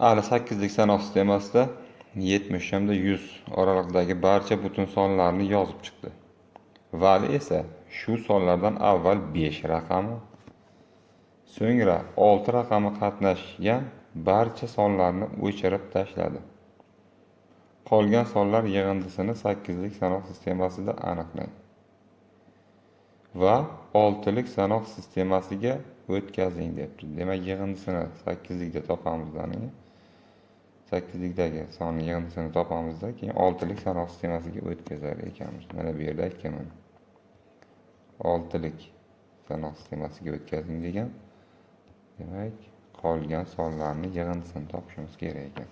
Ali 8lik sanoq sistemasida 70 hamda 100 oralig'idagi barcha butun sonlarni yozib chiqdi. Vali esa shu sonlardan avval 5 raqami, so'ngra 6 raqami qatnashgan barcha sonlarni o'chirib tashladi. Qolgan sonlar yig'indisini 8lik sanoq sistemasida aniqlang va 6lik sanoq sistemasiga o'tkazing debdi. Demak, yig'indisini 8likda topamizdan, 8likdagi sonni yig'indisini topamizda, keyin 6lik sanoq sistemasiga o'tkazar ekanmiz. Mana bu yerda aytganman. 6lik sanoq sistemasiga o'tkazing degan. Demak, qolgan sonlarni yig'indisini topishimiz kerak ekan.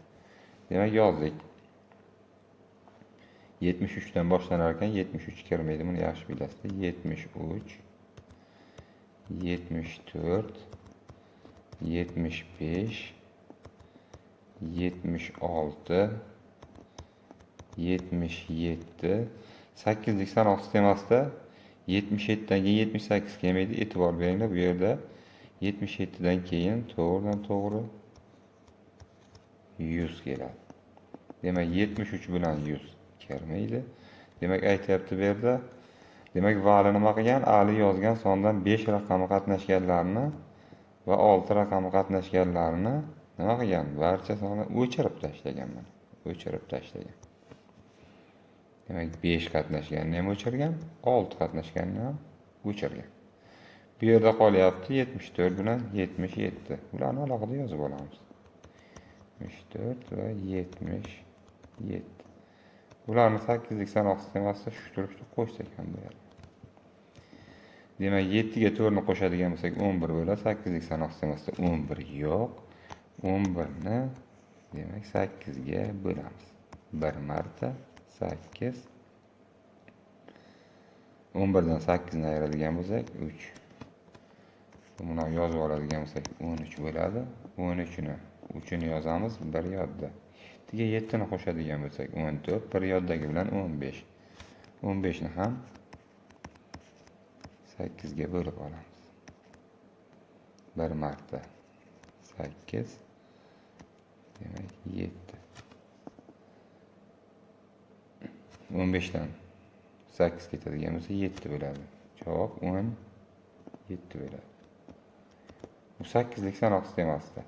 Demak, yozdik. 73 dan boshlanar ekan, 73 kirmaydi, buni yaxshi bilasizlar. 73, 74, 75, 76, 77. 8lik sanoq sistemasida 77 dan keyin 78 kelmaydi. E'tibor beringlar, bu yerda 77 dan keyin to'g'ridan-to'g'ri 100 keladi. Demak, 73 bilan 100 kirmaydi. Demak, aytyapti bu yerda. Demak, vali nima qilgan? Ali yozgan sondan 5 raqami qatnashganlarni va 6 raqami qatnashganlarni nima qilgan? Barcha sonni o'chirib tashlagan. Mana, o'chirib tashlagan. Demak, 5 qatnashganini ham o'chirgan, 6 qatnashganini ham o'chirgan. Bu yerda qolyapti 74 bilan 77. Bularni alohida yozib olamiz. 74 va 77. Bularni 8lik sanoq sistemasida shu turishda qo'shsak ham bo'ladi. Demak, 7 ga 4 ni qo'shadigan bo'lsak 11 bo'ladi. 8lik sanoq sistemasida 11 yo'q. 11 ni demak 8 ga bo'lamiz. 1 marta 8. 11 dan 8 ni ayiradigan bo'lsak 3. Buni yozib oladigan bo'lsak 13 bo'ladi. 13 ni 3 ni yozamiz bir yodda. 7 ga 7 ni qo'shadigan bo'lsak 14, bir yoddagi bilan 15. 15 ni ham 8 ga bo'lib olamiz. 1 marta 8, demak 7. 15 dan 8 ketadigan bo'lsa 7 bo'ladi. Javob 17 bo'ladi. Bu 8lik sanoq sistemasida.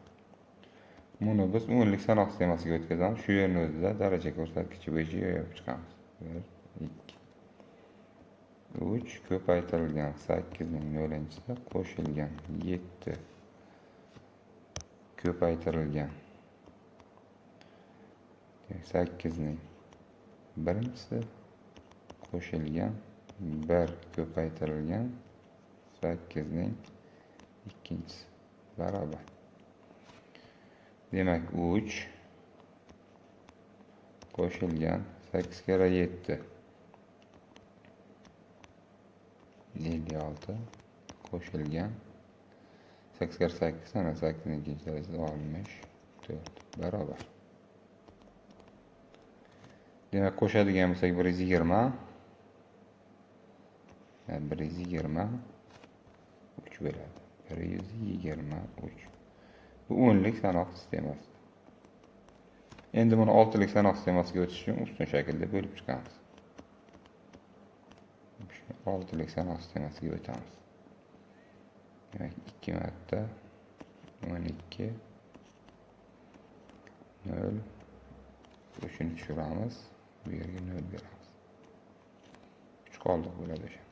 Buni biz 10lik sanoq sistemasiga o'tkazamiz. Shu yerning o'zida daraja ko'rsatkichi bo'yicha yo'yib chiqamiz. 1, 2, 3 ko'paytirilgan 8 ning 0-chisi qo'shilgan 7 ko'paytirilgan 8 ning 1-chisi qo'shilgan 1 ko'paytirilgan 8 ning 2-chisi barobar. Demak, 3 qo'shilgan 8 kere 7 56 qo'shilgan 8 kere 8 ana 8 ning 2-chi darajasi 64 barobar. Demak, qo'shadigan bo'lsak 120 123 bo'ladi. 123. Bu 10lik sanoq sistemasi. Endi buni 6lik sanoq sistemasiga o'tish uchun ustun shaklda bo'lib chiqamiz. 6lik sanoq sistemasiga o'tamiz. Demak, 2 marta 12 0 shuni tushiramiz, bu yerga 0 beramiz. 3 qoldiq bo'ladi o'sha.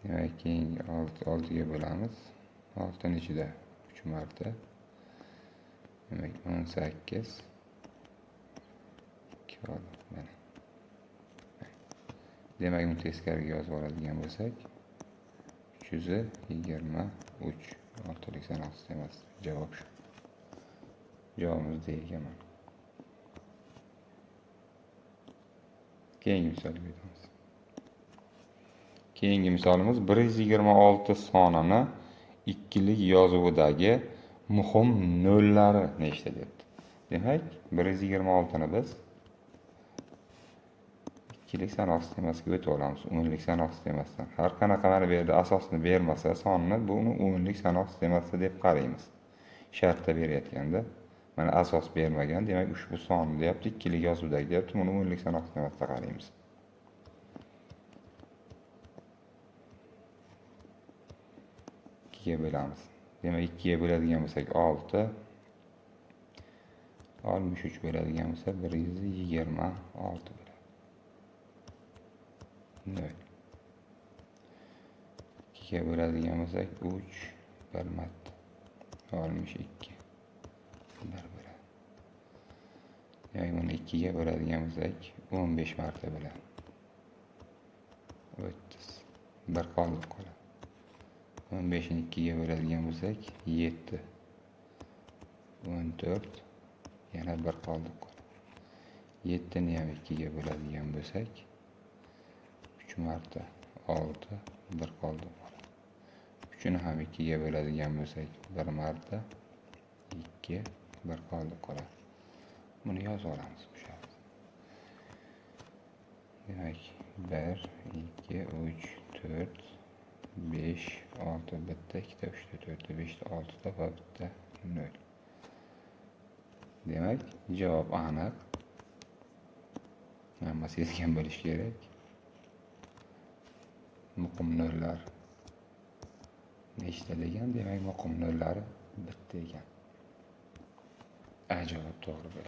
Demak, keyin 6 ga bo'lamiz. 6 ning ichida 3 marta. Demak, 18 2 qoldi. Mana. Demak, uni teskariga yozib oladigan bo'lsak 323 6lik sanoq sistemasi. Javob shu. Javobimiz D ekan. Keyingi misolga o'tamiz. Keyingi misolimiz 126 sonini ikkilik yozuvidagi muhim nollari nechta debdi. Demak, 126 ni biz ikkilik sanoq sistemasiga o'tib olamiz. 10lik sanoq sistemasidan. Har qanaqa mana bu yerda asosni bermasa sonni, buni 10lik sanoq sistemasida deb qaraymiz. shartda berayotganda mana asos bermagan, demak ushbu sonni deyapti, ikkilik yozuvdagi deyapti. Buni o'nlik sanoq sistemasida qaraymiz. Ikkiga bo'lamiz. Demak 2 ga bo'ladigan bo'lsak 6, 63 bo'ladigan bo'lsa 126 bo'ladi. 2 ga bo'ladigan bo'lsak 3 1 marta 62 1 bo'ladi. Demak buni 2 ga bo'ladigan bo'lsak 15 marta bo'ladi. 30 1 qoldi qoladi. 15 ni 2 ga bo'ladigan bo'lsak 7 14 yana 1 qoldi qoladi. 7 ni ham 2 ga bo'ladigan bo'lsak 3 marta 6 1 qoldi qoladi. 3 ni ham 2 ga bo'ladigan bo'lsak 1 marta 2 1 qoldi qoladi. Buni yozib olamiz bu shaklda. Demak 1 2 3 4 5 6 bitta, ikkita, uchta, to'rtta, beshta, oltita va bitta 0. Demak, javob aniq. Hammasi yetgan bo'lishi kerak. Muqim nollar nechta degan? Demak, muqim nollari bitta ekan. A javob to'g'ri bo'ladi.